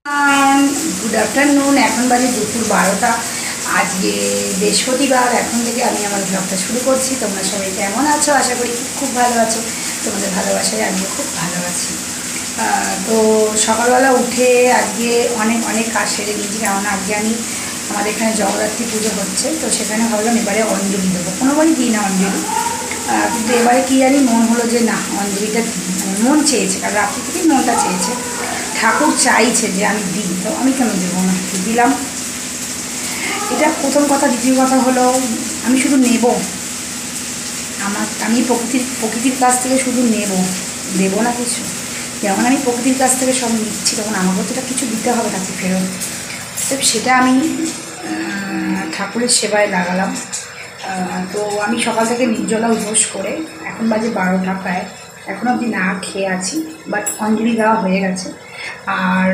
Good afternoon এখন বাজে দুপুর 12টা। আজকে বৃহস্পতিবার। এখন থেকে আমি আমার ব্লগটা শুরু করছি। তোমরা সবাই কেমন আছো? আশা করি খুব ভালো আছো। তোমাদের ভালোবাসায় আমিও খুব ভালো আছি। তো সকালবেলা উঠে আজকে অনেক কাজ সেরে নিয়েছি, কারণ আজকে আমি আমাদের এখানে জগদ্ধাত্রী পুজো হচ্ছে, তো সেখানে ভাবলাম এবারে অঞ্জলি দেবো। কোনোবারই দিই না অঞ্জলি, কিন্তু এবারে কী জানি মন হলো যে না, অঞ্জলিটা মন চেয়েছে, কারণ রাত্রি থেকেই মনটা চেয়েছে, ঠাকুর চাইছে যে আমি দিই, তো আমি কেন দেবো না, দিলাম। এটা প্রথম কথা। দ্বিতীয় কথা হলো, আমি শুধু নেব, আমি প্রকৃতির কাছ থেকে শুধু দেবো না কিছু। যেমন আমি প্রকৃতির কাছ থেকে সব নিচ্ছি, তখন আমাকেও তো কিছু দিতে হবে তাকে ফেরত। তো সেটা আমি ঠাকুরের সেবায় লাগালাম। তো আমি সকাল থেকে নির্জলা উপোস করে, এখন বাজে 12টা প্রায়, এখন অবধি না খেয়ে আছি, বাট অঞ্জলি দেওয়া হয়ে গেছে। আর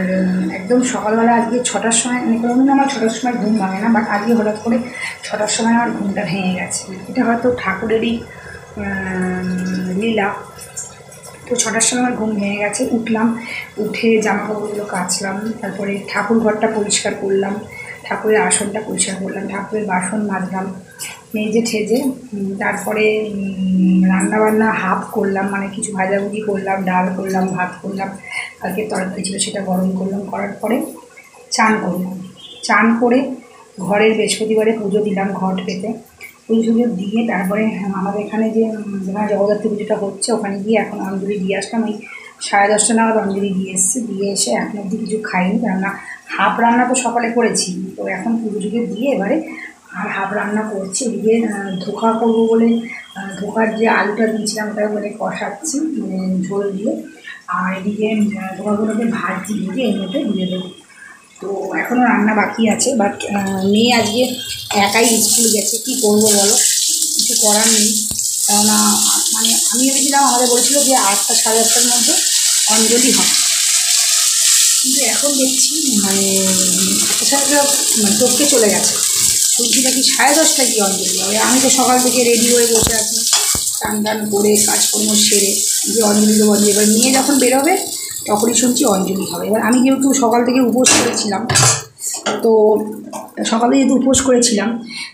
একদম সকালবেলা আজকে 6টার সময়, মানে কোনোদিন আমার 6টার সময় ঘুম ভাঙে না, বাট আজকে হঠাৎ করে 6টার সময় আমার ঘুমটা ভেঙে গেছে। এটা হয়তো ঠাকুরেরই লীলা। তো 6টার সময় আমার ঘুম ভেঙে গেছে। উঠলাম, উঠে জামাকাপড়গুলো কাচলাম, তারপরে ঠাকুর ঘরটা পরিষ্কার করলাম, ঠাকুরের আসনটা পরিষ্কার করলাম, ঠাকুরের বাসন মাজলাম, মেজে ঠেজে তারপরে রান্নাবান্না হাফ করলাম, মানে কিছু ভাজাভুজি করলাম, ডাল করলাম, ভাত করলাম, কালকে তরকারি ছিল সেটা গরম করলাম। করার পরে চান করলাম। চান করে ঘরের বৃহস্পতিবারে পুজো দিলাম, ঘট পেতে পুজো দিয়ে তারপরে আমাদের এখানে যেখানে জগদ্ধাত্রী পুজোটা হচ্ছে ওখানে গিয়ে এখন অঞ্জলি দিয়ে আসলাম। ওই 10:30 নাগাদ অঞ্জলি দিয়ে এসে এখন অবধি কিছু খাইনি, কেননা হাফ রান্না তো সকালে করেছি, তো এখন পুজো দিয়ে এবারে আর হাফ রান্না করছি। এদিকে ধোকা করবো বলে ধোকার যে আলুটা দিয়েছিলাম ওটা মানে কষাচ্ছি, মানে ঝোল দিয়ে, আর এদিকে ধোকাগুলোকে ভাজি দিয়ে এর মধ্যে দিয়ে দেবো। তো এখনও রান্না বাকি আছে, বাট মেয়ে আজকে একাই স্কুল গেছে, কী করবো বলো, কিছু করার নেই। কেননা মানে আমি ভেবেছিলাম, আমাদের বলেছিল যে 8টা 8:30টার মধ্যে অঞ্জলি হয়, কিন্তু এখন দেখছি মানে টপকে চলে গেছে। শুনছি নাকি 10:30টায় কি অঞ্জলি হবে। আমি তো সকাল থেকে রেডি হয়ে বসে আছি, টান করে কাজকর্ম সেরে যে অঞ্জলি দেবো। এবার মেয়ে যখন বেরোবে তখনই শুনছি অঞ্জলি হবে। এবার আমি যেহেতু সকাল থেকে উপোস করেছিলাম, তো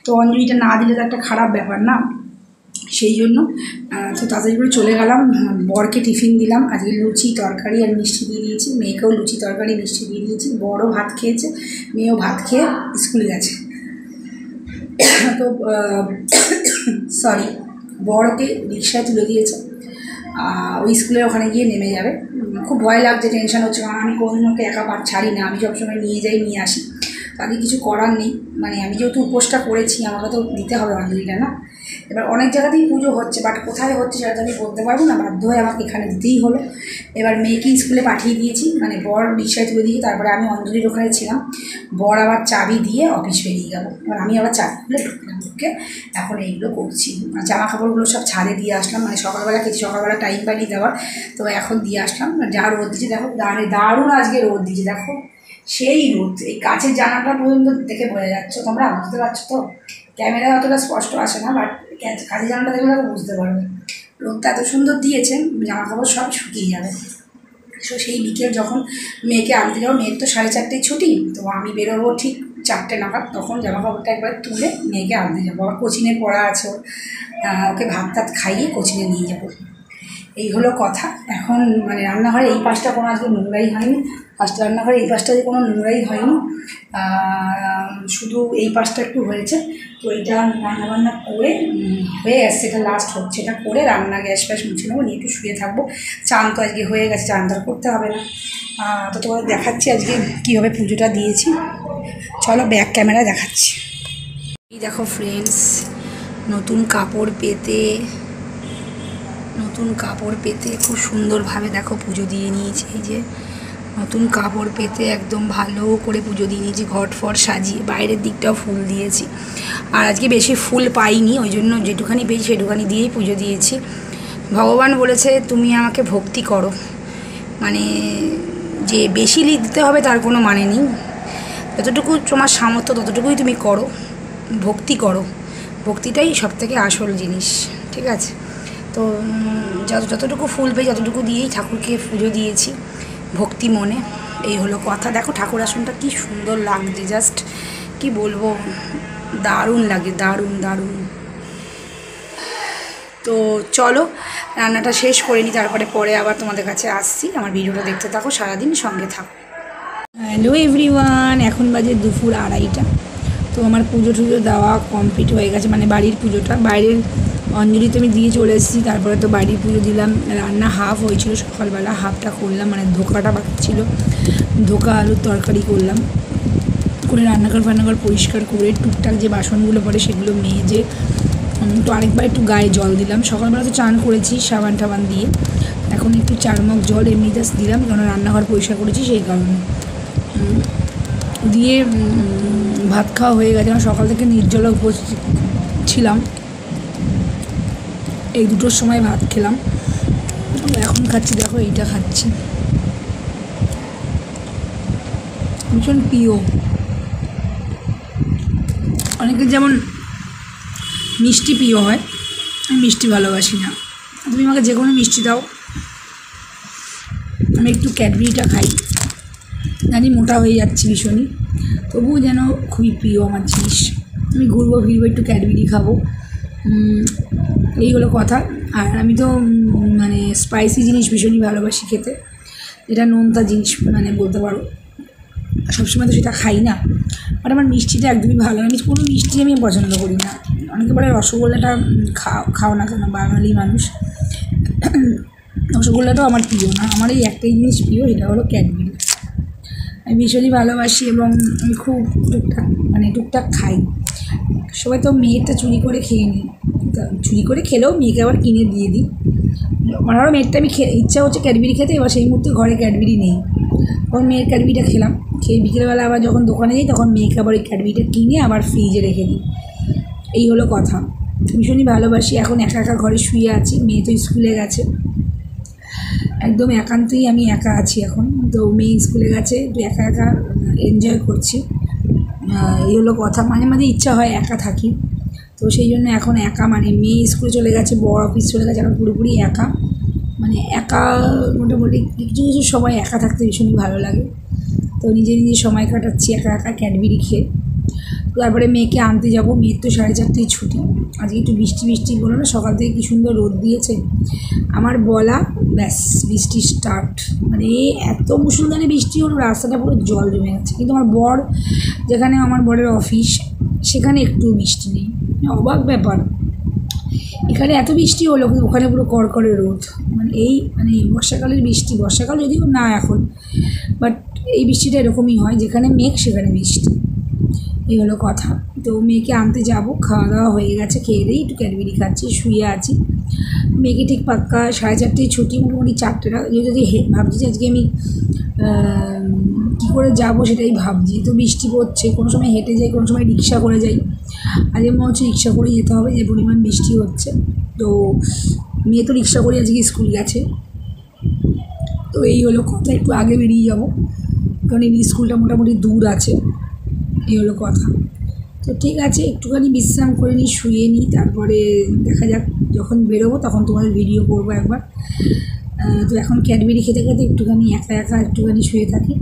তো অঞ্জলিটা না দিলে তো একটা খারাপ ব্যাপার না, সেই জন্য তো তাড়াতাড়ি করে চলে গেলাম। বরকে টিফিন দিলাম, আজকে লুচি তরকারি আর মিষ্টি দিয়ে দিয়েছি, মেয়েকেও লুচি তরকারি মিষ্টি দিয়ে দিয়েছি। বড়ও ভাত খেয়েছে, মেয়েও ভাত খেয়ে স্কুলে গেছে। তো বড়কে রিক্সায় তুলে দিয়েছে, ওই স্কুলের ওখানে গিয়ে নেমে যাবে। খুব ভয় লাগছে, টেনশন হচ্ছে, কারণ আমি কোনোদিন ওকে একা ছাড়ি না, আমি সবসময় নিয়ে যাই নিয়ে আসি। তাদের কিছু করার নেই, মানে আমি যেহেতু উপোসটা করেছি আমাকে তো দিতে হবে অঞ্জলিটা না। এবার অনেক জায়গাতেই পুজো হচ্ছে, বাট কোথায় হচ্ছে সেটা তো আমি বলতে পারবো না, বাধ্য হয়ে আমাকে এখানে দিতেই হলো। এবার মেয়েকে স্কুলে পাঠিয়ে দিয়েছি, মানে বর রিক্সায় তুলে দিয়েছি, তারপরে আমি অঞ্জলির ওখানে ছিলাম। বর আবার চাবি দিয়ে অফিস বেরিয়ে গেল, এবার আমি আবার চাবি খুলে ঢুকলাম, ঢুকে এখন এইগুলো করছি। জামা কাপড়গুলো সব ছাদে দিয়ে আসলাম, মানে সকালবেলা টাইম পাইনি দেওয়ার, তো এখন দিয়ে আসলাম। যা রোদ দিচ্ছে দেখো, দারুণ আজকে রোদ দিচ্ছে দেখো, সেই রোদ। এই কাছের জানাটা পর্যন্ত দেখে বোঝা যাচ্ছে, তোমরা বুঝতে পারছো তো, ক্যামেরায় অতটা স্পষ্ট আসে না, বাট কাছের জানাটা দেখলে দেখো বুঝতে পারবে। রোদটা এত সুন্দর দিয়েছে, জামা কাপড় সব শুকিয়ে যাবে। সো সেই বিকেল যখন মেয়েকে আনতে যাবো, মেয়ের তো 4:30টায় ছুটি, তো আমি বেরোবো ঠিক 4টে নাগাদ, তখন জামা কাপড়টা একবার তুলে মেয়েকে আনতে যাবো। আবার কোচিংয়ে পড়া আছে, ওকে ভাত টাত খাইয়ে কোচিংয়ে নিয়ে যাবো। এই হলো কথা। এখন মানে রান্নাঘরে এই পাশটা কোনো আজকে নোংরাই হয়নি, রান্নাঘরে এই পাশটা কোনো নোংরাই হয়নি, শুধু এই পাশটা একটু হয়েছে। তো এটা রান্নাবান্না করে হয়ে আসছে, এটা লাস্ট হচ্ছে, এটা করে রান্না গ্যাস ফ্যাস মুছে নেবো, নিয়ে একটু শুয়ে থাকবো। চান তো আজকে হয়ে গেছে, চান তো করতে হবে না। তো তোমাদের দেখাচ্ছি আজকে কীভাবে পুজোটা দিয়েছি, চলো ব্যাক ক্যামেরায় দেখাচ্ছি। এই দেখো ফ্রেন্ডস, নতুন কাপড় পেতে খুব সুন্দরভাবে দেখো পুজো দিয়ে নিয়েছি। এই যে নতুন কাপড় পেতে একদম ভালো করে পুজো দিয়ে নিয়েছি, ঘট ফট সাজিয়ে, বাইরের দিকটাও ফুল দিয়েছি। আর আজকে বেশি ফুল পাইনি, ওই জন্য যেটুখানি পেয়েছি সেটুখানি দিয়েই পুজো দিয়েছি। ভগবান বলেছে তুমি আমাকে ভক্তি করো, মানে যে বেশি দিতে হবে তার কোনো মানে নেই, যতটুকু তোমার সামর্থ্য ততটুকুই তুমি করো, ভক্তি করো, ভক্তিটাই সবথেকে আসল জিনিস, ঠিক আছে। তো যতটুকু ফুল পেয়ে যতটুকু দিয়েই ঠাকুরকে পুজো দিয়েছি ভক্তি মনে। এই হলো কথা। দেখো ঠাকুর আসনটা কি সুন্দর লাগছে, জাস্ট কি বলবো, দারুণ লাগে, দারুণ দারুণ। তো চলো রান্নাটা শেষ করে নিই, তারপরে পরে আবার তোমাদের কাছে আসছি। আমার ভিডিওটা দেখতে থাকো, সারাদিন সঙ্গে থাকো। হ্যালো এভরিওয়ান, এখন বাজে দুপুর 2:30টা। তো আমার পুজো টুজো দেওয়া কমপ্লিট হয়ে গেছে, মানে বাড়ির পুজোটা। বাইরের অঞ্জলি তো আমি দিয়ে চলে এসেছি, তারপরে তো বাড়ির পুজো দিলাম। রান্না হাফ হয়েছিল সকালবেলা, হাফটা করলাম, মানে ধোকাটা বাকি ছিল, ধোকা আলুর তরকারি করলাম। করে রান্নাঘর ফান্নাঘর পরিষ্কার করে টুকটাক যে বাসনগুলো পড়ে সেগুলো মেজে তো আরেকবার একটু গায়ে জল দিলাম। সকালবেলা তো চান করেছি সাবান টাবান দিয়ে, এখন একটু 4 মগ জল এমনি জাস্ট দিলাম, কারণ রান্নাঘর পরিষ্কার করেছি সেই কারণে। দিয়ে ভাত খাওয়া হয়ে গেছে, আমার সকাল থেকে নির্জলা উপস্থিত ছিলাম। এই 2টোর সময় ভাত খেলাম, এখন খাচ্ছি, দেখো এইটা খাচ্ছি, ভীষণ প্রিয়। অনেকের যেমন মিষ্টি প্রিয় হয়, আমি মিষ্টি ভালোবাসি না। তুমি আমাকে যে কোনো মিষ্টি দাও, আমি একটু ক্যাডবেরিটা খাই, জানি মোটা হয়ে যাচ্ছি ভীষণই, তবুও যেন খুবই প্রিয় আমার জিনিস। আমি ঘুরবো ফিরবো, একটু ক্যাডবেরি খাবো, এই হলো কথা। আর আমি তো মানে স্পাইসি জিনিস ভীষণই ভালোবাসি খেতে, যেটা নোনতা জিনিস মানে বলতে পারো, সবসময় তো সেটা খাই না। বাট আমার মিষ্টিটা একদমই ভালো না, আমি কোনো মিষ্টি আমি পছন্দ করি না। অনেকে বলে রসগোল্লাটা খাও না কেন, বাঙালি মানুষ। রসগোল্লাটাও আমার প্রিয় না, আমার এই একটাই জিনিস প্রিয়, এটা হলো ক্যাডবেরি। আমি ভীষণই ভালোবাসি এবং আমি খুব টুকটাক খাই। সবাই তো মেয়েরটা চুরি করে খেয়ে নিই, চুরি করে খেলেও মেয়েকে আবার কিনে দিয়ে দিই। আমার আরও মেয়েরটা আমি ইচ্ছা হচ্ছে ক্যাডবেরি খেতে, এবার সেই মুহূর্তে ঘরে ক্যাডবেরি নেই, তখন মেয়ের ক্যাডবেরিটা খেলাম। খেয়ে বিকেলবেলা আবার যখন দোকানে যাই তখন মেয়েকে আবার ওই ক্যাডবেরিটা কিনে আবার ফ্রিজে রেখে দিই। এই হলো কথা। ভীষণই ভালোবাসি। এখন একা একা ঘরে শুয়ে আছি, মেয়ে তো স্কুলে গেছে, একদম একান্তই আমি একা আছি এখন। তো মেয়ে স্কুলে গেছে, একটু একা একা এনজয় করছি, এই হলো কথা। মাঝে মাঝে ইচ্ছা হয় একা থাকি, তো সেই জন্য এখন একা, মানে মেয়ে স্কুলে চলে গেছে, বড় অফিস চলে গেছে, এখন পুরোপুরি একা, মানে একা। মোটামুটি কিছু কিছু সময় একা থাকতে ভীষণই ভালো লাগে, তো নিজে নিজে সময় কাটাচ্ছি একা একা ক্যাডবেরি খেয়ে। তারপরে মেয়েকে আনতে যাব, মেয়ের তো 4:30টায় ছুটি। আজকে একটু বৃষ্টি বৃষ্টি বলো না, সকাল থেকে কী সুন্দর রোদ দিয়েছে, আমার বলা ব্যাস বৃষ্টি স্টার্ট। মানে এত মুষলধারে বৃষ্টি হলো, রাস্তাটা পুরো জল জমে গেছে। কিন্তু আমার বর, যেখানে আমার বরের অফিস, সেখানে একটু বৃষ্টি নেই, অবাক ব্যাপার। এখানে এত বৃষ্টি হলো কিন্তু ওখানে পুরো কড়কড়ে রোদ। মানে বর্ষাকালের বৃষ্টি, বর্ষাকাল যদিও না এখন, বাট এই বৃষ্টিটা এরকমই হয়, যেখানে মেঘ সেখানে বৃষ্টি, এই হলো কথা। তো মেয়েকে আনতে যাব, খাওয়া দাওয়া হয়ে গেছে, খেয়ে দিই, একটু ক্যাডবেরি খাচ্ছি, শুয়ে আছি। মেয়েকে ঠিক পাক্কা 4:30টায় ছুটি, মোটামুটি 4টা। যদি ভাবছি যে আজকে আমি কী করে যাব সেটাই ভাবছি। তো বৃষ্টি পড়ছে, কোনো সময় হেঁটে যাই, কোনো সময় রিক্সা করে যাই। আজকে মনে হচ্ছে রিক্সা করে যেতে হবে, যে পরিমাণ বৃষ্টি হচ্ছে। তো মেয়ে তো রিক্সা করে আজকে স্কুল গেছে, তো এই হলো কথা। একটু আগে বেরিয়ে যাব, কারণ এই স্কুলটা মোটামুটি দূর আছে, এই হলো কথা। তো ঠিক আছে, একটুখানি বিশ্রাম করে নিই, শুয়ে নিই, তারপরে দেখা যাক, যখন বেরোবো তখন তোমাদের ভিডিও করবো একবার। তো এখন ক্যাডবেরি খেতে খেতে একটুখানি একা একা একটুখানি শুয়ে থাকি।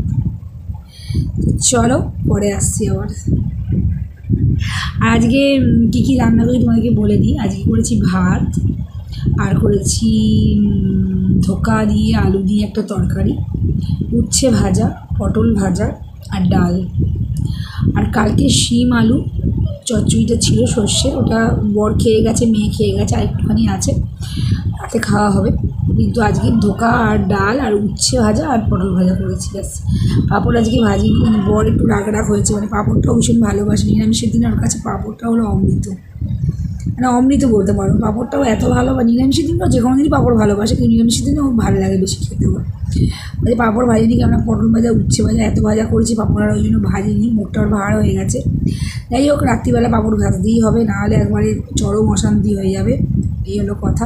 চলো পরে আসছি আবার। আজকে কী কী রান্না করি তোমাদেরকে বলে দিই। আজকে করেছি ভাত, আর করেছি ধোকা দিয়ে আলু দিয়ে একটা তরকারি, উচ্ছে ভাজা, পটল ভাজা, আর ডাল। আর কালকে শিম আলু চচ্চড়িটা ছিল সর্ষের, ওটা বর খেয়ে গেছে, মেয়ে খেয়ে গেছে, আর একটুখানি আছে, রাতে খাওয়া হবে। কিন্তু আজকে ধোকা আর ডাল আর উচ্ছে ভাজা আর পটল ভাজা করেছি, ব্যাস। পাঁপড় আজকে ভাজি, মানে বর একটু রাগ হয়েছে, মানে পাঁপড়টাও ভীষণ ভালোবাসে। নিরামিষের দিন ওর কাছে পাঁপড়টা হলো অমৃত, মানে অমৃত বলতে পারো। পাঁপড়টাও এত ভালো, বা নিরামিষের দিনও যে কোনো দিনই পাঁপড় ভালোবাসে, কিন্তু নিরামিষের দিনেও ভালো লাগে বেশি খেতে। ওই পাঁপড় ভাজিনি, আমরা পটল ভাজা উচ্ছে ভাজা এত ভাজা করেছি, পাঁপড় আর ওই জন্য ভাজিনি, মুখটা ওর ভাড় হয়ে গেছে। যাই হোক, রাত্রিবেলা পাঁপড় ভাজতেই হবে, নাহলে একবারে চরম অশান্তি হয়ে যাবে, এই হলো কথা।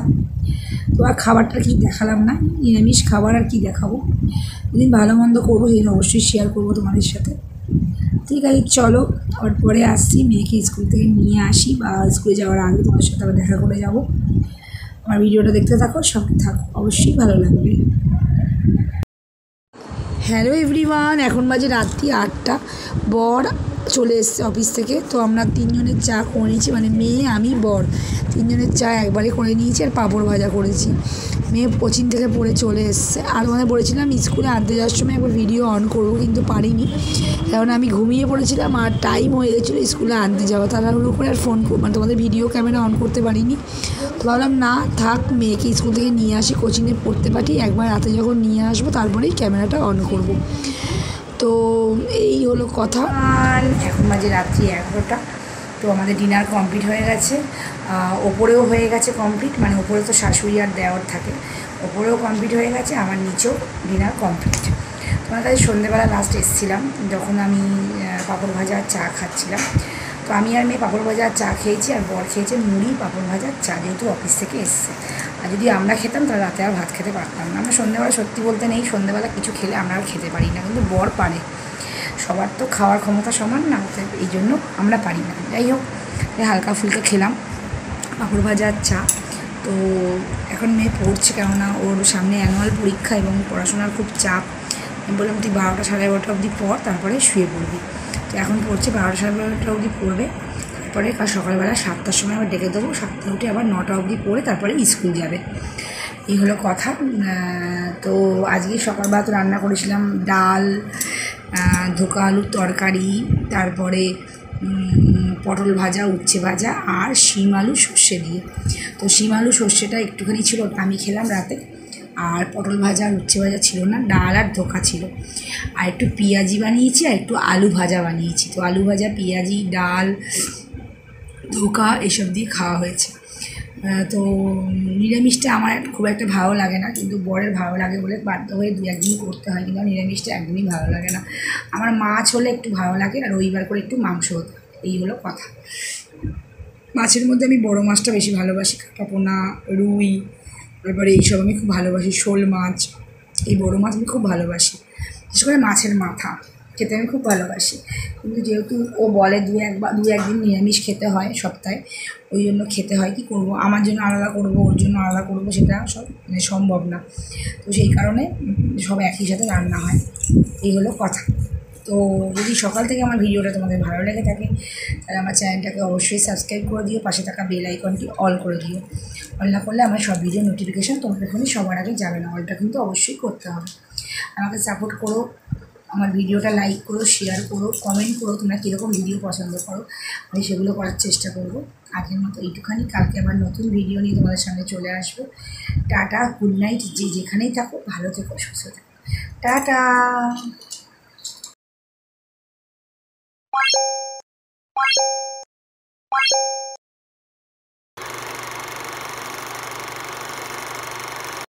তো আর খাবারটা কি দেখালাম না, নিরামিষ খাবার আর কি দেখাবো। যেদিন ভালো মন্দ করবো সেদিন অবশ্যই শেয়ার করবো তোমাদের সাথে। ঠিক আছে, চলো আবার পরে আসছি, মেয়েকে স্কুল থেকে নিয়ে আসি, বা স্কুলে যাওয়ার আগে তোমাদের সাথে আবার দেখা করে যাবো। আমার ভিডিওটা দেখতে থাকো, সঙ্গে থাকো, অবশ্যই ভালো লাগবে। হ্যালো এভরিওয়ান, এখন বাজে রাত্রি 8টা। বর চলে এসছে অফিস থেকে, তো আমরা 3জনের চা করে নিয়েছি, মানে মেয়ে আমি বর 3জনের চা একবারে করে নিয়েছি আর পাঁপড় ভাজা করেছি। মেয়ে কোচিং থেকে পড়ে চলে এসছে, আর তোমাদের বলেছিলাম স্কুলে আনতে যাওয়ার সময় একবার ভিডিও অন করবো, কিন্তু পারিনি কারণ আমি ঘুমিয়ে পড়েছিলাম আর টাইম হয়ে গেছিলো স্কুলে আনতে যাওয়া। তাড়াহুড়ো করে আর ফোন মানে তোমাদের ভিডিও ক্যামেরা অন করতে পারিনি। তো ভাবলাম না থাক, মেয়েকে স্কুল থেকে নিয়ে আসি, কোচিংয়ে পড়তে পাঠিয়ে একবার রাতে যখন নিয়ে আসবো তারপরেই ক্যামেরাটা অন করব। তো এই হলো কথা। আর এখন বাজে রাত্রি 11টা। তো আমাদের ডিনার কমপ্লিট হয়ে গেছে, ওপরেও হয়ে গেছে কমপ্লিট, মানে ওপরে তো শাশুড়ি আর দেওয়ার থাকে, ওপরেও কমপ্লিট হয়ে গেছে, আমার নিচেও ডিনার কমপ্লিট। তোমার কাছে সন্ধ্যেবেলা লাস্ট এসেছিলাম যখন আমি পাঁপড় ভাজা আর চা খাচ্ছিলাম। তো আমি আর মেয়ে পাঁপড় ভাজা আর চা খেয়েছি, আর বর খেয়েছে মুড়ি পাঁপড় ভাজা চা, যেহেতু অফিস থেকে এসছে। আর যদি আমরা খেতাম তাহলে রাতে আর ভাত খেতে পারতাম না। আমরা সন্ধ্যেবেলা সত্যি বলতে নেই, সন্ধ্যেবেলা কিছু খেলে আমরা আর খেতে পারি না, কিন্তু বর পারে। সবার তো খাওয়ার ক্ষমতা সমান না, এই জন্য আমরা পারি না। যাই হোক, হালকা ফুলকা খেলাম পাঁপড় ভাজা আর চা। তো এখন মেয়ে পড়ছে, কেননা ওর সামনে অ্যানুয়াল পরীক্ষা এবং পড়াশোনার খুব চাপ। আমি বললাম তুই 12টা সাড়ে 12টা অবধি পড়, তারপরে শুয়ে পড়বি। তো এখন পড়ছে 12টা সাড়ে 12টা অবধি পড়বে, তারপরে কাল সকালবেলা 7টার সময় আবার ডেকে দেবো, 7টায় উঠে আবার 9টা অবধি পড়ে তারপরে স্কুল যাবে। এই হলো কথা। তো আজকে সকালবেলা তো রান্না করেছিলাম ডাল, ধোকা আলুর তরকারি, তারপরে পটল ভাজা, উচ্ছে ভাজা আর শিম আলু সর্ষে দিয়ে। তো শিম আলু সর্ষেটা একটুখানি ছিল, আমি খেলাম রাতে। আর পটল ভাজা আর উচ্ছে ভাজা ছিল না, ডাল আর ধোকা ছিল। আর একটু পেঁয়াজি বানিয়েছি আর একটু আলু ভাজা বানিয়েছি। তো আলু ভাজা, পেঁয়াজি, ডাল, ধোকা এসব দিয়ে খাওয়া হয়েছে। তো নিরামিষটা আমার খুব একটা ভালো লাগে না, কিন্তু বরের ভালো লাগে বলে বাধ্য হয়ে 2-1 দিন করতে হয়, কিন্তু নিরামিষটা একদমই ভালো লাগে না। আমার মাছ হলে একটু ভালো লাগে, আর রবিবার করে একটু মাংস হতে। এই হলো কথা। মাছের মধ্যে আমি বড় মাছটা বেশি ভালোবাসি, কাঁটাপোনা, রুই, তারপরে এইসব আমি খুব ভালোবাসি। শোল মাছ, এই বড় মাছ আমি খুব ভালোবাসি, বিশেষ করে মাছের মাথা খেতে আমি খুব ভালোবাসি। কিন্তু যেহেতু ও বলে 2-1 দিন নিরামিষ খেতে হয় সপ্তাহে, ওই জন্য খেতে হয়। কী করবো, আমার জন্য আলাদা করবো, ওর জন্য আলাদা করবো, সেটা সব মানে সম্ভব না। তো সেই কারণে সব একই সাথে রান্না হয়। এই হলো কথা। তো যদি সকাল থেকে আমার ভিডিওটা তোমাদের ভালো লেগে থাকে, তাহলে আমার চ্যানেলটাকে অবশ্যই সাবস্ক্রাইব করে দিও, পাশে থাকা বেল আইকনটি অল করে দিও। অল না করলে আমার সব ভিডিও নোটিফিকেশান তোমাদের এখানে সবার আগে যাবে না, অলটা কিন্তু অবশ্যই করতে হবে। আমাকে সাপোর্ট করো, আমার ভিডিওটা লাইক করো, শেয়ার করো, কমেন্ট করো তোমরা কীরকম ভিডিও পছন্দ করো, আমি সেগুলো করার চেষ্টা করবো। আজকের মতো এইটুখানি, কালকে আবার নতুন ভিডিও নিয়ে তোমাদের সামনে চলে আসবো। টাটা, গুড নাইট, যে যেখানেই থাকো ভালো থেকো, সুস্থ থেকো, টাটা।